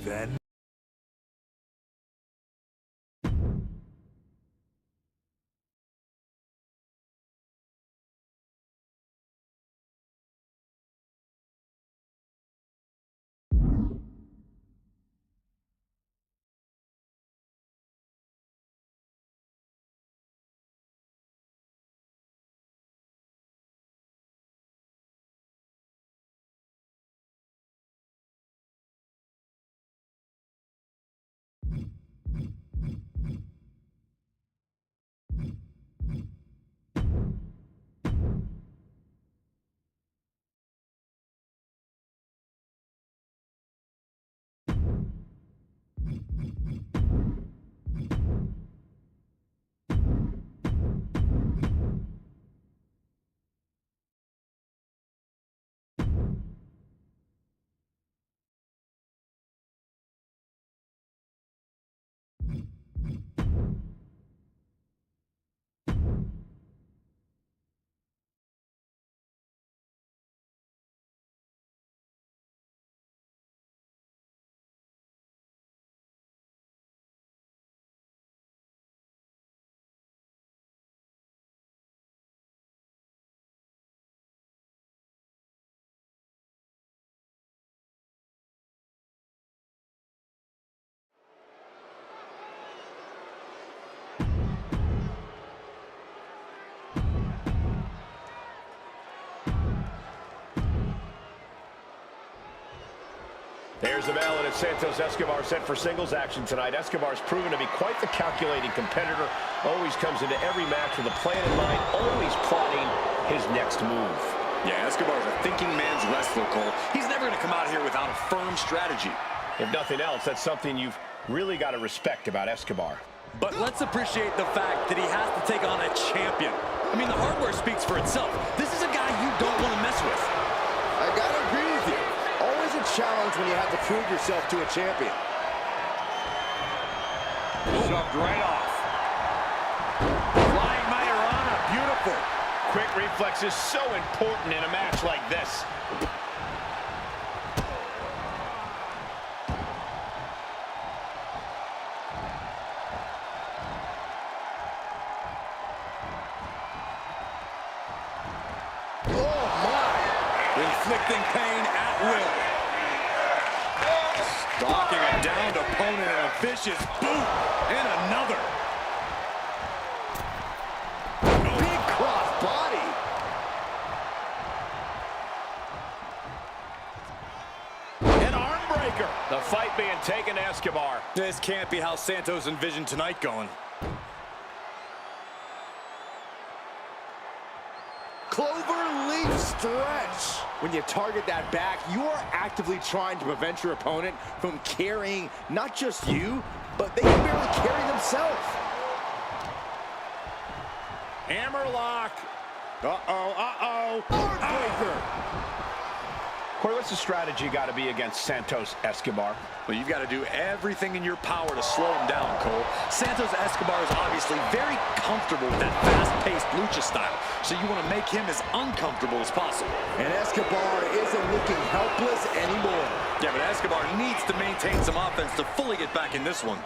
Then There's the bell, and it's Santos Escobar set for singles action tonight. Escobar's proven to be quite the calculating competitor. Always comes into every match with a plan in mind, always plotting his next move. Yeah, Escobar's a thinking man's wrestler, Cole. He's never going to come out here without a firm strategy. If nothing else, that's something you've really got to respect about Escobar. But let's appreciate the fact that he has to take on a champion. I mean, the hardware speaks for itself. This is a guy you don't want to mess with. I gotta agree with you. Always a challenge when you have to prove yourself to a champion. shoved right off. Flying Majorana, beautiful. Quick reflex is so important in a match like this. Inflicting pain at will. Stalking a downed opponent and a vicious boot. And another. Big cross body. An arm breaker. The fight being taken to Escobar. This can't be how Santos envisioned tonight going. Clover leaf stretch. When you target that back, you are actively trying to prevent your opponent from carrying not just you, but they can barely carry themselves. Hammerlock. Uh-oh. Heartbreaker. Corey, what's the strategy got to be against Santos Escobar? Well, you've got to do everything in your power to slow him down, Cole. Santos Escobar is obviously very comfortable with that fast-paced lucha style, so you want to make him as uncomfortable as possible. And Escobar isn't looking helpless anymore. Yeah, but Escobar needs to maintain some offense to fully get back in this one.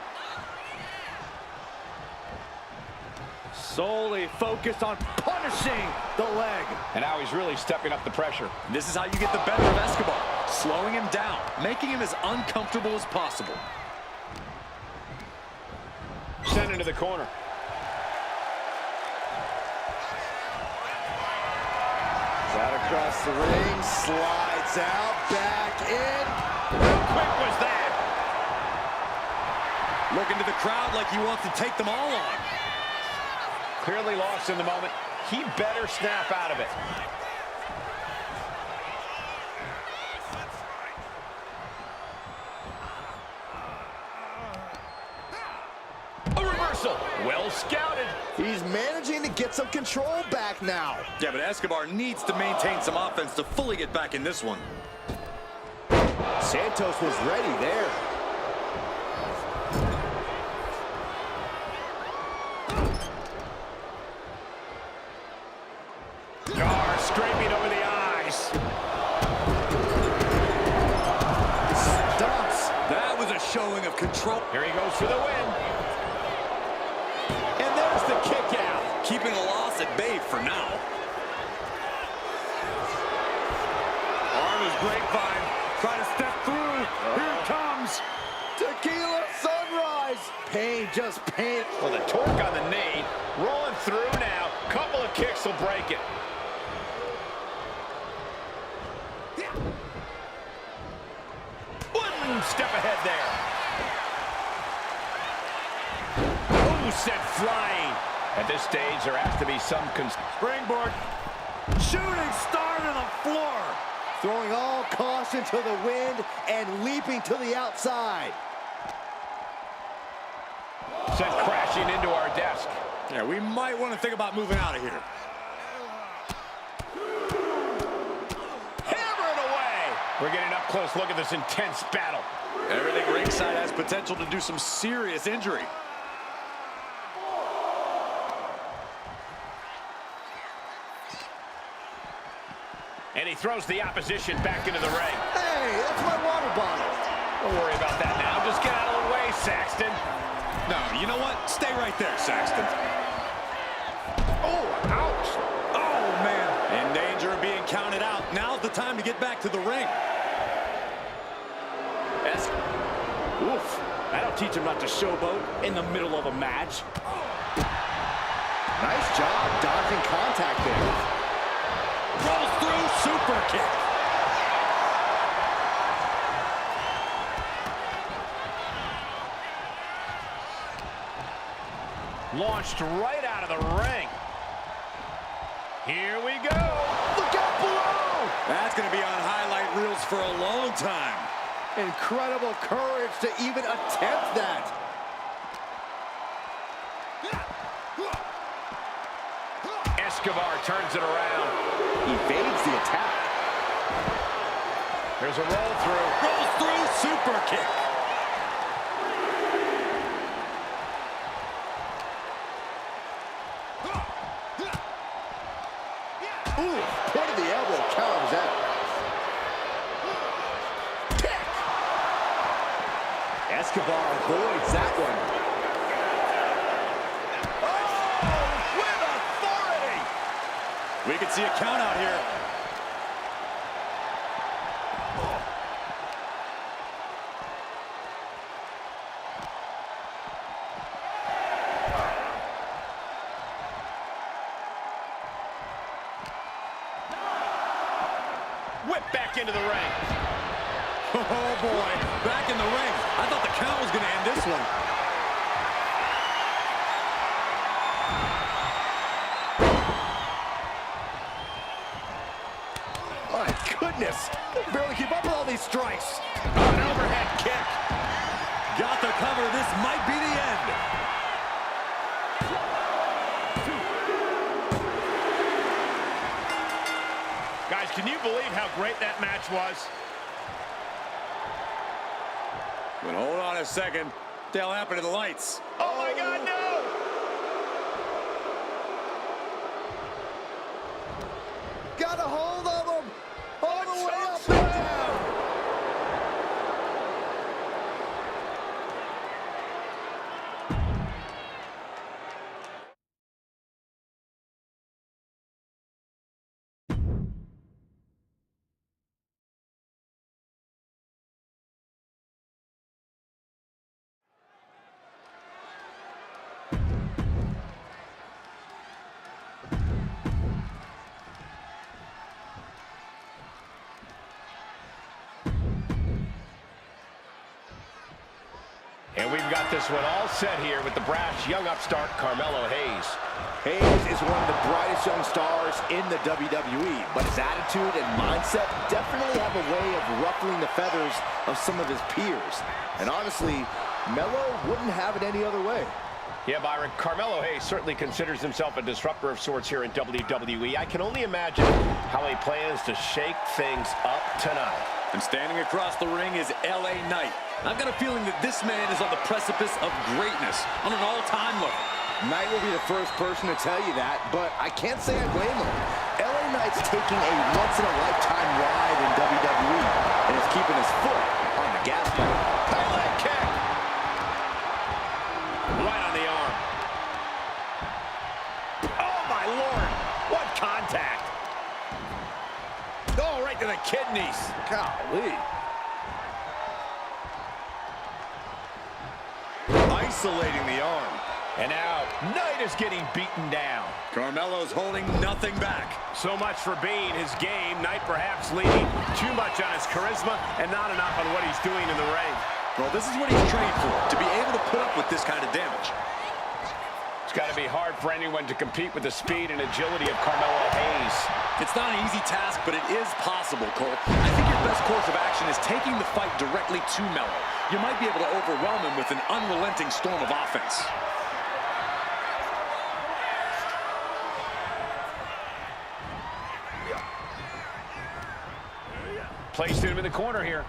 Solely focused on punishing the leg. And now he's really stepping up the pressure. This is how you get the better of Escobar, slowing him down, making him as uncomfortable as possible. Sent into the corner. Out across the ring, slides out, back in. How quick was that? Looking to the crowd like he wants to take them all on. Clearly lost in the moment. He better snap out of it. A reversal. Well scouted. He's managing to get some control back now. Yeah, but Escobar needs to maintain some offense to fully get back in this one. Santos was ready there. Scraping over the eyes. Stumps. That was control. Here he goes for the win. And there's the kick out. Keeping a loss at bay for now. Arm is grapevine. Try to step through. Here it comes. Tequila sunrise. Pain, just pain. Well, the torque on the knee. Rolling through now. Couple of kicks will break it. One step ahead there. Oh, sent flying. At this stage, there has to be some Springboard. Shooting star to the floor. Throwing all caution to the wind and leaping to the outside. sent crashing into our desk. Yeah, we might want to think about moving out of here. Hammer it away. We're getting up close. Look at this intense battle. Everything ringside has potential to do some serious injury. And he throws the opposition back into the ring. Hey, that's my water bottle. Don't worry about that now. Just get out of the way, Saxton. No, you know what? Stay right there, Saxton. Oh, ouch. Oh, man. In danger of being counted out. Now's the time to get back to the ring. Oof. That'll teach him not to showboat in the middle of a match. Nice job dodging contact there. Rolls through, super kick. Launched right out of the ring. Here we go. Look out below! That's going to be on highlight reels for a long time. Incredible courage to even attempt that. Escobar turns it around. Evades the attack. There's a roll through. Rolls through, super kick. Ooh, point of the elbow counters that. Kick! Escobar avoids that one. Oh, with authority. We could see a count out here. Whip back into the ring. Oh, boy. Back in the ring. I thought the count was going to end this one. My goodness. They barely keep up with all these strikes. An overhead kick. Got the cover. This might be the end. Guys, can you believe how great that match was? But hold on a second. What the hell happened to the lights? Oh, my God, no! Got a hold of him. All the way up and down. And we've got this one all set here with the brash young upstart Carmelo Hayes. Hayes is one of the brightest young stars in the WWE, but his attitude and mindset definitely have a way of ruffling the feathers of some of his peers. And honestly, Melo wouldn't have it any other way. Yeah, Byron, Carmelo Hayes certainly considers himself a disruptor of sorts here in WWE. I can only imagine how he plans to shake things up tonight. And standing across the ring is LA Knight. I've got a feeling that this man is on the precipice of greatness on an all-time level. Knight will be the first person to tell you that, but I can't say I blame him. LA Knight's taking a once-in-a-lifetime ride in WWE and is keeping his foot on the gas pedal. Leg kick. Right on the arm. Oh, my Lord. What contact. Oh, right to the kidneys. Golly. Isolating the arm. And now, Knight is getting beaten down. Carmelo's holding nothing back. So much for being his game. Knight perhaps leaning too much on his charisma and not enough on what he's doing in the ring. Well, this is what he's trained for, to be able to put up with this kind of damage. It's got to be hard for anyone to compete with the speed and agility of Carmelo Hayes. It's not an easy task, but it is possible, Cole. I think your best course of action is taking the fight directly to Melo. You might be able to overwhelm him with an unrelenting storm of offense. Placed him in the corner here.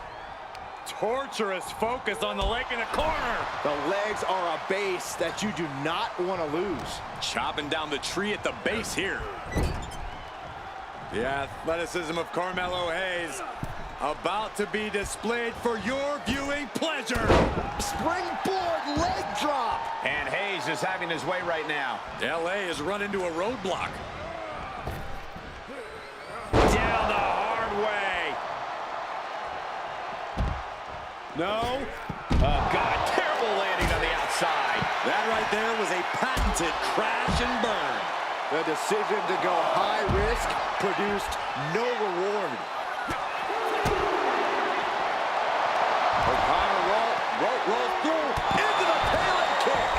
Torturous focus on the leg in the corner. The legs are a base that you do not want to lose. Chopping down the tree at the base here. The athleticism of Carmelo Hayes about to be displayed for your viewing pleasure. Springboard leg drop. And Hayes is having his way right now. LA has run into a roadblock. Down the hard way. No. Oh, God, terrible landing on the outside. That right there was a patented crash and burn. The decision to go high risk produced no reward. O'Connor roll through into the Pele kick.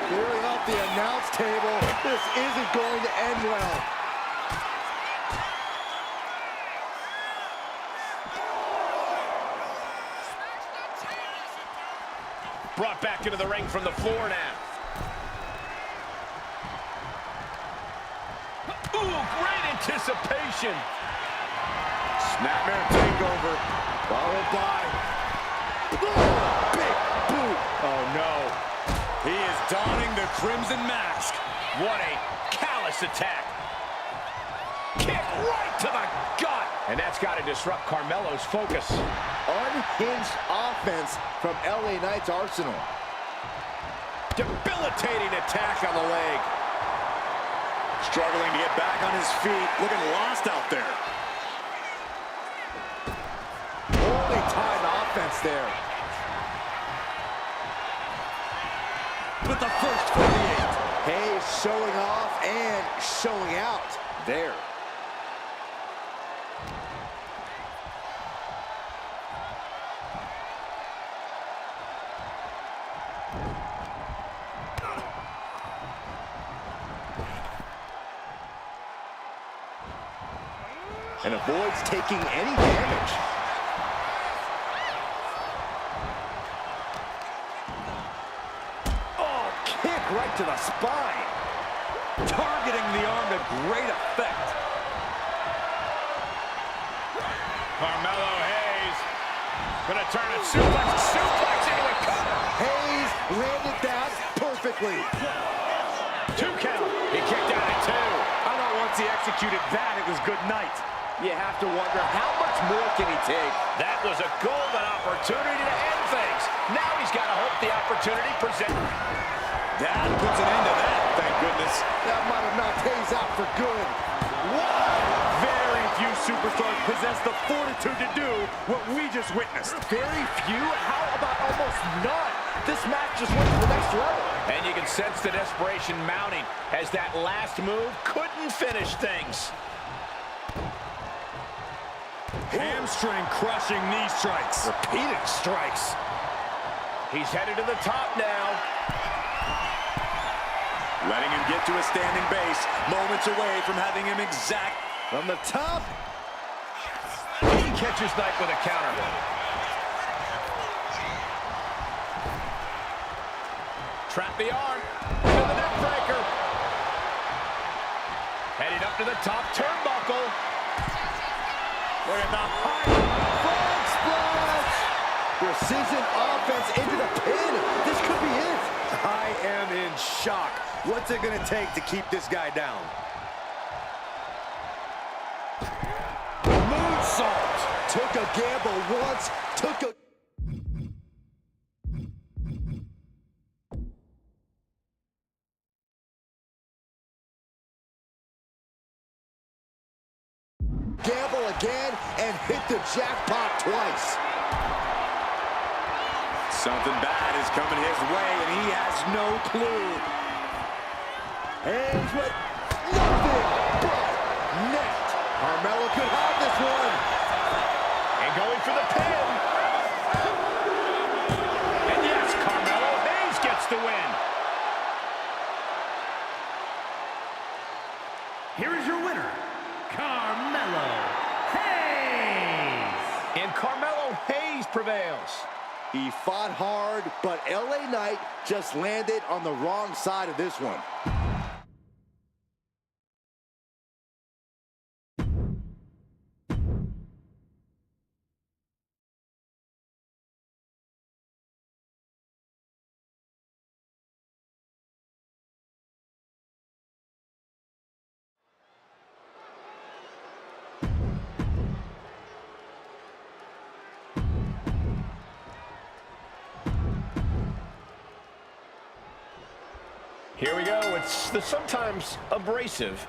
Clearing off the announce table. This isn't going to end well. Brought back into the ring from the floor now. Ooh, great anticipation. Snapmare takeover. Followed by big boot. Oh, no. He is donning the crimson mask. What a callous attack. Kick right to the gut. And that's got to disrupt Carmelo's focus. Unhinged offense from LA Knight's arsenal. Debilitating attack on the leg. Struggling to get back on his feet. Looking lost out there. Holy time offense there. With the first 48. Hayes showing off and showing out there. And avoids taking any damage. Oh, kick right to the spine. Targeting the arm to great effect. Carmelo Hayes gonna turn a suplex into a cover. Hayes landed that perfectly. 2 count. He kicked out at 2. I thought once he executed that, it was good night. You have to wonder, how much more can he take? That was a golden opportunity to end things. Now he's got to hope the opportunity presents. That puts an end to that, thank goodness. That might have knocked Hayes out for good. Very few superstars possess the fortitude to do what we just witnessed. Very few? How about almost none? This match just went to the next level. And you can sense the desperation mounting as that last move couldn't finish things. Hamstring crushing knee strikes. Repeated strikes. He's headed to the top now. Letting him get to a standing base. Moments away from having him exact. From the top. He catches Knight with a counter. Trap the arm. To the neck breaker. Heading up to the top turnbuckle. Look at the high Frog splash. Precision offense into the pin. This could be it. I am in shock. What's it going to take to keep this guy down? Moonsault. Took a gamble once. Took a... Gamble again and hit the jackpot twice. Something bad is coming his way, and he has no clue. Hands with nothing but net. Carmelo could have this one. And going for the pin. And yes, Carmelo Hayes gets the win. Here is your winner, Carmelo Hayes. And Carmelo Hayes prevails. He fought hard, but LA Knight just landed on the wrong side of this one. Here we go. It's the sometimes abrasive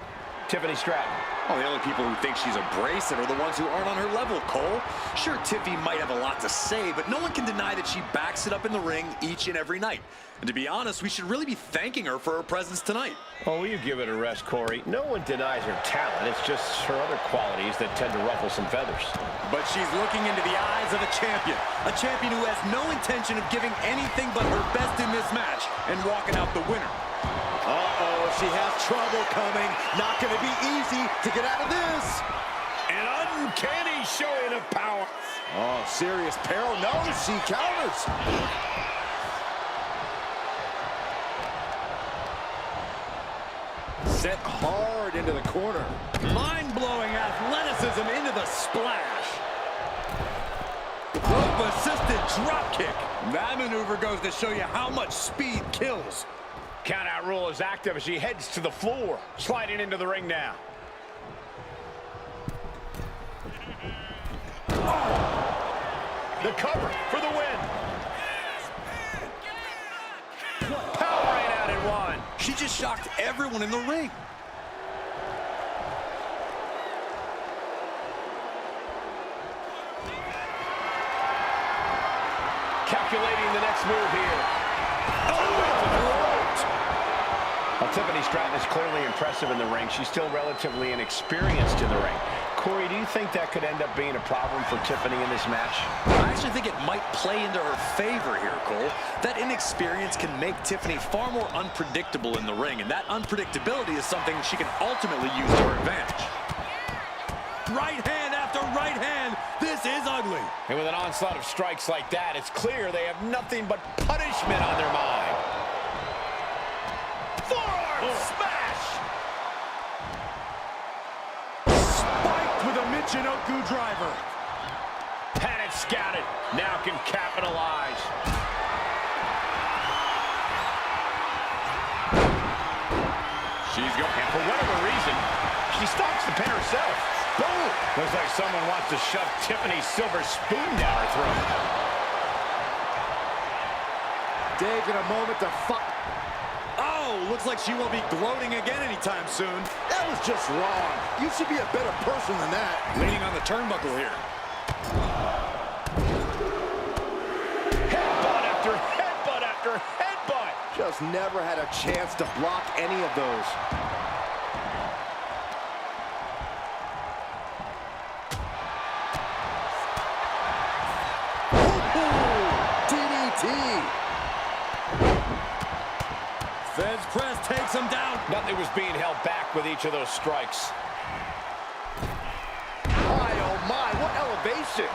Tiffany Stratton. Oh, the only people who think she's abrasive are the ones who aren't on her level, Cole. Sure, Tiffy might have a lot to say, but no one can deny that she backs it up in the ring each and every night. And to be honest, we should really be thanking her for her presence tonight. Oh, you give it a rest, Corey. No one denies her talent. It's just her other qualities that tend to ruffle some feathers. But she's looking into the eyes of a champion who has no intention of giving anything but her best in this match and walking out the winner. Uh-oh, she has trouble coming. Not going to be easy to get out of this. An uncanny showing of power. Oh, serious peril. No, she counters. Set hard into the corner. Mind-blowing athleticism into the splash. Rope-assisted dropkick. That maneuver goes to show you how much speed kills. Count-out rule is active as she heads to the floor, sliding into the ring now. Oh! The cover for the win. Powering out at one. She just shocked everyone in the ring. Calculating the next move here. Tiffany Stratton is clearly impressive in the ring. She's still relatively inexperienced in the ring. Corey, do you think that could end up being a problem for Tiffany in this match? I actually think it might play into her favor here, Cole. That inexperience can make Tiffany far more unpredictable in the ring, and that unpredictability is something she can ultimately use to her advantage. Right hand after right hand. This is ugly. And with an onslaught of strikes like that, it's clear they have nothing but punishment on their mind. Forearm smash! Spiked with a Michinoku driver. Had it scouted. Now can capitalize. She's going, and for whatever reason, she stops the pin herself. Boom! Looks like someone wants to shove Tiffany's silver spoon down her throat. Taking a moment to fuck. Oh, looks like she won't be gloating again anytime soon. That was just wrong. You should be a better person than that. Leaning on the turnbuckle here. Headbutt after headbutt after headbutt. Just never had a chance to block any of those. DDT. Feds press takes him down. Nothing was being held back with each of those strikes. My, oh my, what elevation.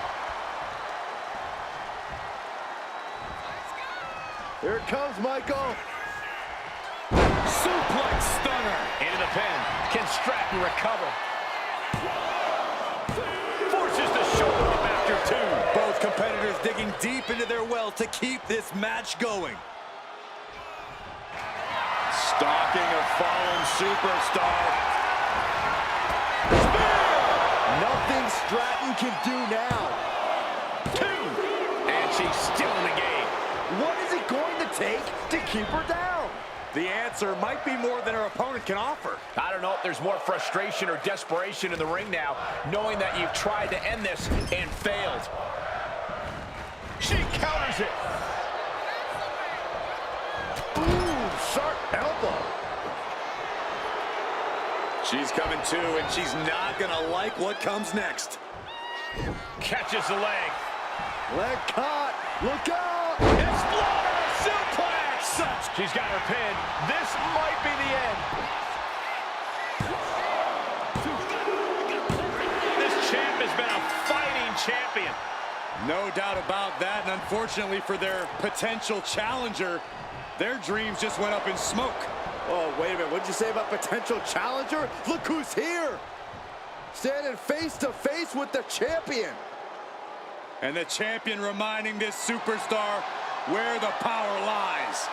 Here it comes, Michael. Suplex stunner. Into the pin. Can Stratton recover? Forces the shoulder up after two. Both competitors digging deep into their well to keep this match going. Stalking a fallen superstar. Nothing Stratton can do now. Two. And she's still in the game. What is it going to take to keep her down? The answer might be more than her opponent can offer. I don't know if there's more frustration or desperation in the ring now, knowing that you've tried to end this and failed. She counters it. Ooh, sharp elbow. She's coming to, and she's not going to like what comes next. Catches the leg. Leg caught. Look out. Exploder suplex. She's got her pin. This might be the end. This champ has been a fighting champion. No doubt about that, and unfortunately for their potential challenger, their dreams just went up in smoke. Oh, wait a minute. What'd you say about potential challenger? Look who's here. Standing face to face with the champion. And the champion reminding this superstar where the power lies.